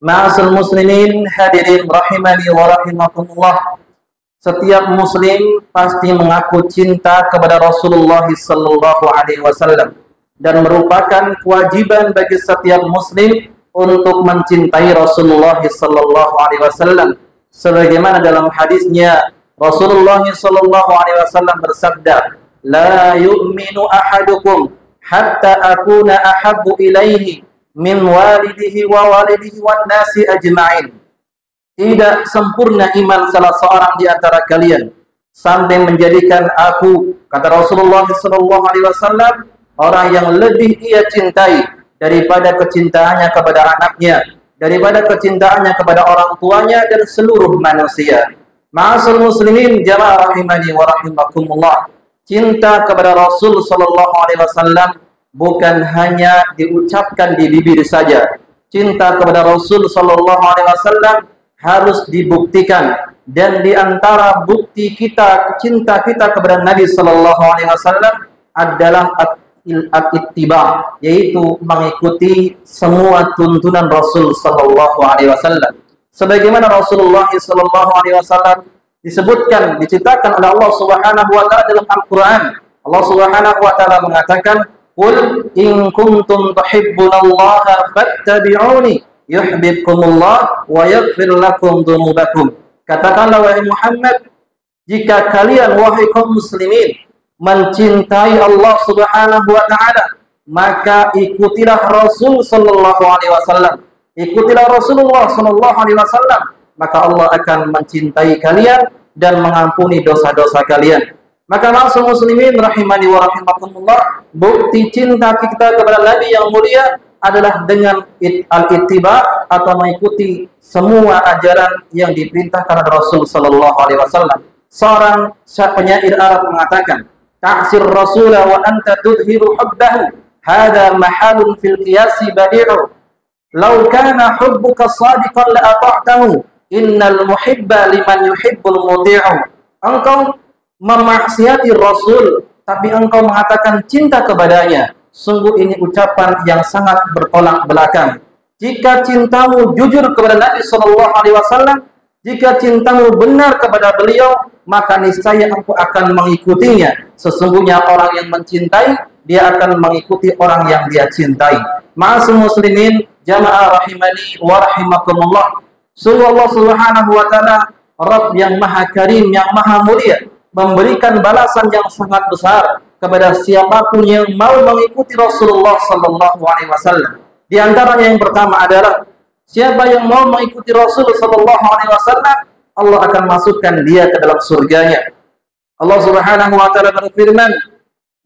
Ma'asal muslimin hadirin rahimani wa rahimakumullah. Setiap muslim pasti mengaku cinta kepada Rasulullah sallallahu alaihi wasallam dan merupakan kewajiban bagi setiap muslim untuk mencintai Rasulullah sallallahu alaihi wasallam. Sebagaimana dalam hadisnya Rasulullah sallallahu alaihi wasallam bersabda, "La yu'minu ahadukum hatta akuna ahabbu ilaihi min walidihi wa walidihi wan nasi ajma'in." Tidak sempurna iman salah seorang di antara kalian sampai menjadikan aku, kata Rasulullah SAW, orang yang lebih ia cintai daripada kecintaannya kepada anaknya, daripada kecintaannya kepada orang tuanya dan seluruh manusia. Ma'asal muslimin jamaah rahimani wa rahimakumullah. Cinta kepada Rasul SAW bukan hanya diucapkan di bibir saja. Cinta kepada Rasul SAW harus dibuktikan, dan di antara bukti kita cinta kita kepada Nabi sallallahu alaihi wasallam adalah at-ittiba, yaitu mengikuti semua tuntunan Rasul sallallahu alaihi wasallam. Sebagaimana Rasulullah sallallahu alaihi wasallam disebutkan, diceritakan oleh Allah Subhanahu wa taala dalam Al-Qur'an. Allah Subhanahu wa taala mengatakan, "Qul in kuntum tuhibbunallaha fattabi'uni yuhibbukumullah wa yaghfir lakum dzunubakum." Katakanlah wahai Muhammad, jika kalian wahai kaum muslimin mencintai Allah Subhanahu wa taala, maka ikutilah Rasul sallallahu alaihi wasallam. Ikutilah Rasulullah sallallahu alaihi wasallam, maka Allah akan mencintai kalian dan mengampuni dosa-dosa kalian. Maka maksud muslimin rahimani wa rahimakumullah, bukti cinta kita kepada Nabi yang mulia adalah dengan al-ittiba atau mengikuti semua ajaran yang diperintahkan oleh Rasul sallallahu alaihi wasallam. Seorang penyair Arab mengatakan, "Ta'sir rasula wa anta tudhiru hubbahu, hadha mahalun fil qiyasi badi'u. Law kana hubbuka shadiqan la ata'tahu, innal muhibba liman yuhibbul muti'u." Engkau memaksiati Rasul tapi engkau mengatakan cinta kepadanya, sungguh ini ucapan yang sangat bertolak belakang. Jika cintamu jujur kepada Nabi sallallahu alaihi wasallam, jika cintamu benar kepada beliau, maka niscaya engkau akan mengikutinya. Sesungguhnya orang yang mencintai, dia akan mengikuti orang yang dia cintai. Ma'asal muslimin jamaah rahimani wa rahimakumullah. Sungguh Allah Subhanahu wa taala Rabb yang Maha Karim, yang Maha Mulia, memberikan balasan yang sangat besar kepada siapapun yang mau mengikuti Rasulullah sallallahu alaihi wasallam. Di antaranya yang pertama adalah siapa yang mau mengikuti Rasul sallallahu alaihi wasallam, Allah akan masukkan dia ke dalam surganya. Allah Subhanahu wa taala berfirman,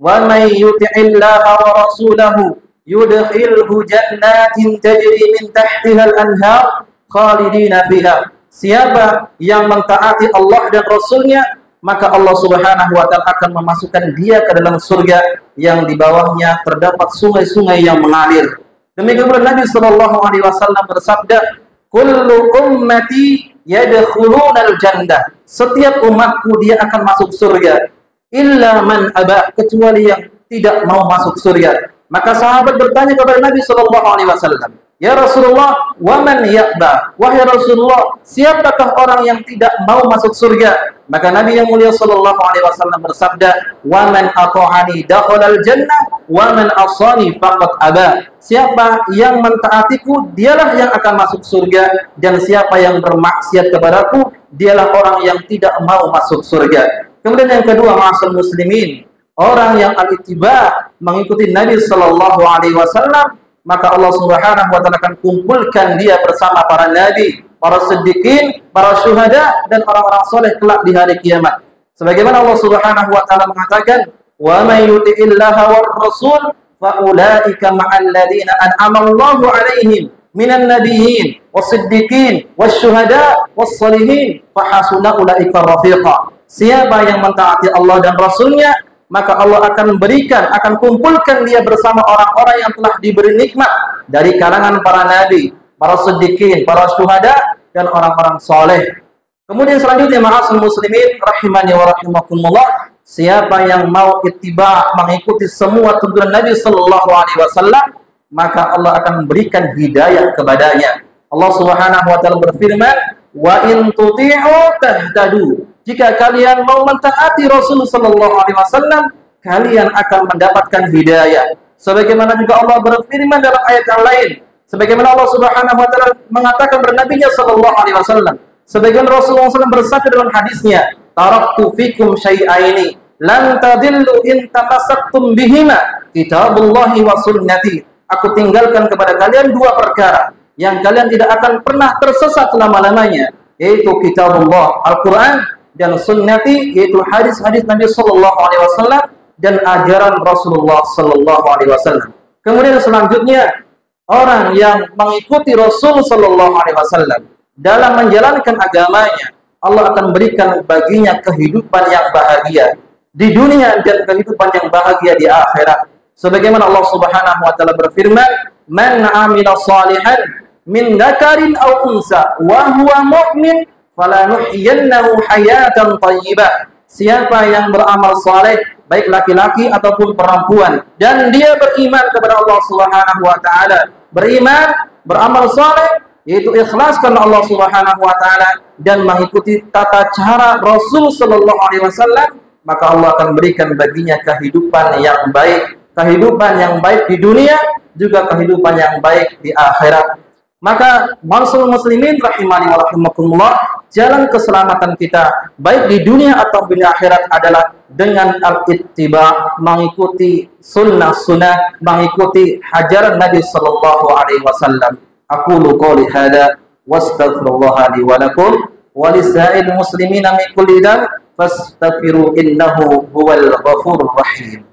"Wa may yuti'illaha wa rasulahu yudkhilhu jannatin tajri min tahtiha al-anhar khalidina fiha." Siapa yang mentaati Allah dan Rasulnya, maka Allah Subhanahu wa taala akan memasukkan dia ke dalam surga yang di bawahnya terdapat sungai-sungai yang mengalir. Demikian pula Nabi sallallahu alaihi wasallam bersabda, "Kullu ummati yadkhulunal jannah." Setiap umatku dia akan masuk surga, illa man aba, kecuali yang tidak mau masuk surga. Maka sahabat bertanya kepada Nabi sallallahu alaihi wasallam, "Ya Rasulullah, wa man ya'ba?" Wahai Rasulullah, siapakah orang yang tidak mau masuk surga? Maka Nabi yang mulia sallallahu alaihi wasallam bersabda, "Wa man ata'ani dakhalal jannah, wa man asani faqad aba." Siapa yang mentaatiku, dialah yang akan masuk surga, dan siapa yang bermaksiat kepadaku, dialah orang yang tidak mau masuk surga. Kemudian yang kedua, ma'asal muslimin, orang yang al-ittiba, mengikuti Nabi sallallahu alaihi wasallam, maka Allah Subhanahu wa taala akan kumpulkan dia bersama para nabi, para siddiqin, para syuhada, dan orang-orang soleh kelak di hari kiamat. Sebagaimana Allah Subhanahu wa taala mengatakan, "Wa may yuti'illaha war rasul fa ulaika ma'al ladzina an'ama Allahu 'alaihim minan nabiyyin was-siddiqin wasyuhada was-shalihin fa hasuna ulaika rafiqa." Siapa yang mentaati Allah dan Rasulnya, maka Allah akan berikan, akan kumpulkan dia bersama orang-orang yang telah diberi nikmat dari kalangan para nabi, para siddiqin, para syuhada, dan orang-orang soleh. Kemudian selanjutnya, ma'asal muslimin rahimani wa rahimakumullah, siapa yang mau ittiba, mengikuti semua tuntunan Nabi sallallahu alaihi wasallam, maka Allah akan memberikan hidayah kepadanya. Allah Subhanahu wa taala berfirman, "Wa in tuti'u tahtadu." Jika kalian mau mentaati Rasul sallallahu alaihi wasallam, kalian akan mendapatkan hidayah. Sebagaimana juga Allah berfirman dalam ayat yang lain, sebagaimana Allah Subhanahu wa taala mengatakan kepada Nabi-Nya sallallahu alaihi wasallam, sebagaimana Rasulullah SAW bersabda dalam hadisnya, "Taraktu fikum syai'aini lan tadillu in tamassaktum bihima, kitabullahi wa sunnati." Aku tinggalkan kepada kalian dua perkara yang kalian tidak akan pernah tersesat selama-lamanya, yaitu kitabullah, Al-Quran, dan sunnati, yaitu hadis-hadis Nabi sallallahu alaihi wasallam dan ajaran Rasulullah sallallahu alaihi wasallam. Kemudian selanjutnya, orang yang mengikuti Rasul sallallahu alaihi wasallam dalam menjalankan agamanya, Allah akan berikan baginya kehidupan yang bahagia di dunia dan kehidupan yang bahagia di akhirat. Sebagaimana Allah Subhanahu wa taala berfirman, "Man 'amila shalihan min dzakarin aw unsa wa huwa mu'min falanuhyiyannahu hayatan thayyibah." Siapa yang beramal saleh, baik laki-laki ataupun perempuan, dan dia beriman kepada Allah Subhanahu wa taala, beriman, beramal saleh, yaitu ikhlas karena Allah Subhanahu wa taala dan mengikuti tata cara Rasul sallallahu alaihi wasallam, maka Allah akan berikan baginya kehidupan yang baik di dunia, juga kehidupan yang baik di akhirat. Maka ma'asyiral muslimin rahimani wa rahimakumullah, jalan keselamatan kita baik di dunia atau di akhirat adalah dengan al-ittiba, mengikuti sunnah-sunnah, mengikuti hajaran Nabi sallallahu alaihi wasallam. Aqulu qouli hadza wastaghfirullah li wa lakum wa lisa'il muslimina min kulli dhanb fastaghfiru innahu huwal ghafurur rahim.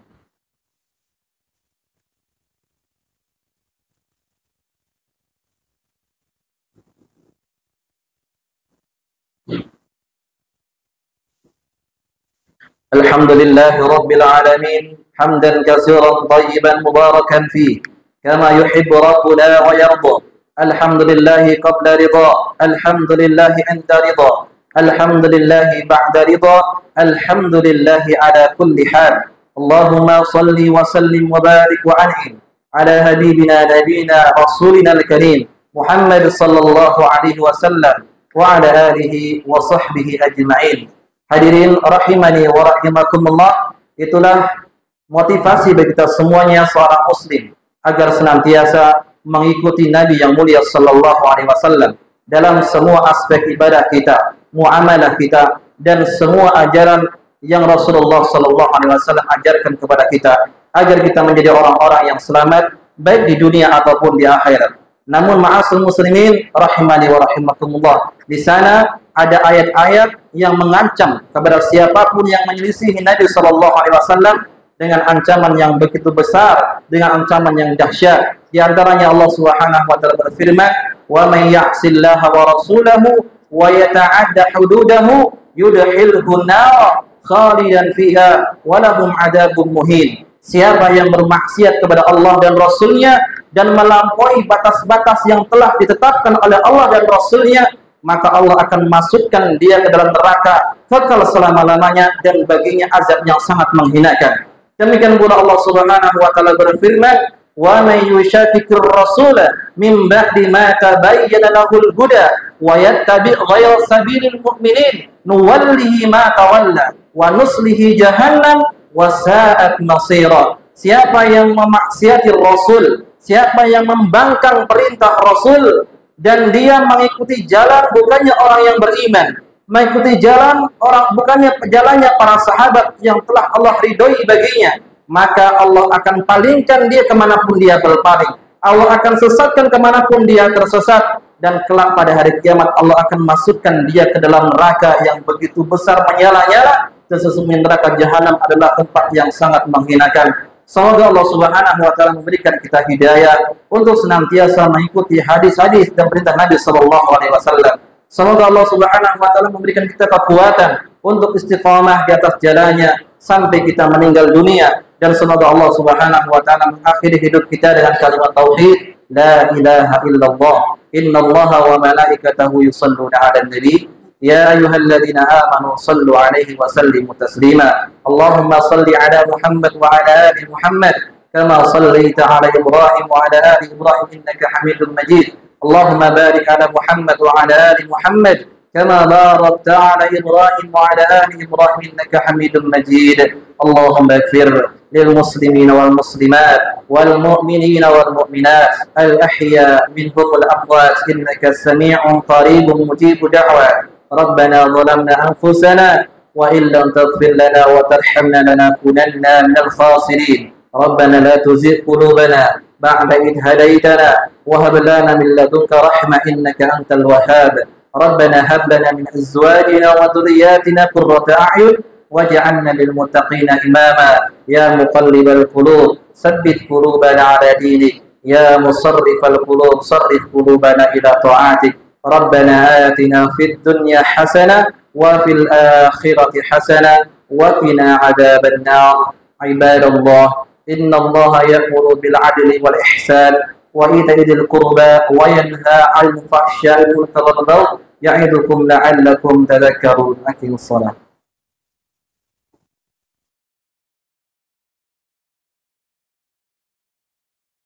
Alhamdulillahi Rabbil Alamin, hamdan katsiran tayyiban mubarakan fi kama yuhibbu rabbuna wa yarda. Alhamdulillahi qabla ridha, alhamdulillahi inda ridha, alhamdulillahi ba'da ridha, alhamdulillahi ala kulli hal. Allahumma salli wa sallim wa barik wa an'im ala habibina nabina rasulina al-karim Muhammad sallallahu alaihi wasallam wa ala alihi wa sahbihi ajma'in. Hadirin rahimani wa rahimakumullah, itulah motivasi bagi kita semuanya seorang muslim agar senantiasa mengikuti Nabi yang mulia sallallahu alaihi wasallam dalam semua aspek ibadah kita, muamalah kita, dan semua ajaran yang Rasulullah sallallahu alaihi wasallam ajarkan kepada kita, agar kita menjadi orang-orang yang selamat baik di dunia ataupun di akhirat. Namun ma'asyiral muslimin rahimani wa rahimakumullah, di sana ada ayat-ayat yang mengancam kepada siapapun yang menyelisihi Nabi sallallahu alaihi wasallam dengan ancaman yang begitu besar, dengan ancaman yang dahsyat. Di antaranya Allah Subhanahu wa taala berfirman, "Wa may ya'sillaha wa rasulahu wa yata'adda hududahu yudkhilhu an-nar khalidan fiha wa lahum 'adzabun muhin." Siapa yang bermaksiat kepada Allah dan Rasulnya dan melampaui batas-batas yang telah ditetapkan oleh Allah dan Rasulnya, maka Allah akan masukkan dia ke dalam neraka kekal selama-lamanya dan baginya azab yang sangat menghinakan. Demikian pula Allah Subhanahu wa taala berfirman, "Wa may yushaqiqir rasula min ba'di ma tabayyana lahul huda wa yattabi' ghayra sabilil mu'minin nuwallihi ma tawalla wa nuslihi jahannam wa sa'at masira." Siapa yang memaksiati Rasul, siapa yang membangkang perintah Rasul dan dia mengikuti jalan bukannya orang yang beriman, mengikuti jalan orang bukannya jalannya para sahabat yang telah Allah ridhoi baginya, maka Allah akan palingkan dia kemanapun dia berpaling. Allah akan sesatkan kemanapun dia tersesat, dan kelak pada hari kiamat Allah akan masukkan dia ke dalam neraka yang begitu besar menyala-nyala, dan sesungguhnya neraka jahanam adalah tempat yang sangat menghinakan. Semoga Allah Subhanahu wa taala memberikan kita hidayah untuk senantiasa mengikuti hadis-hadis dan perintah Nabi sallallahu alaihi wasallam. Semoga Allah Subhanahu wa taala memberikan kita kekuatan untuk istiqamah di atas jalannya sampai kita meninggal dunia, dan semoga Allah Subhanahu wa taala mengakhiri hidup kita dengan kalimat tauhid, la ilaha illallah, innallaha wa malaikatahu yusholluna 'alan nabi. يا أيها الذين آمنوا صلوا عليه وسلموا تسليما. اللهم صل على محمد وعلى آل محمد كما صليت على إبراهيم وعلى آل إبراهيم إنك حميد مجيد. اللهم بارك على محمد وعلى آل محمد كما باركت على إبراهيم وعلى آل إبراهيم إنك حميد مجيد. اللهم اغفر للمسلمين والمسلمات والمؤمنين والمؤمنات الأحياء منهم والأموات إنك سميع قريب مجيب دعوات. ربنا ظلمنا أنفسنا وإن لم تغفر لنا وترحمنا لنكونن من الخاسرين. ربنا لا تزغ قلوبنا بعد إذ هديتنا وهب لنا من لدنك رحمة إنك أنت الوهاب. ربنا هب لنا من أزواجنا وذرياتنا قرة أعين واجعلنا للمتقين إماما. يا مقلب القلوب ثبت قلوبنا على دينك. يا مصرف القلوب صرف قلوبنا إلى طاعتك. ربنا آتنا في الدنيا حسنة وفي الآخرة حسنة وقنا عذاب النار. عباد الله، إن الله يأمر بالعدل والإحسان وإيتاء ذي القربى وينهى عن الفحشاء والمنكر والبغي يعظكم لعلكم تذكرون. أقيموا الصلاة.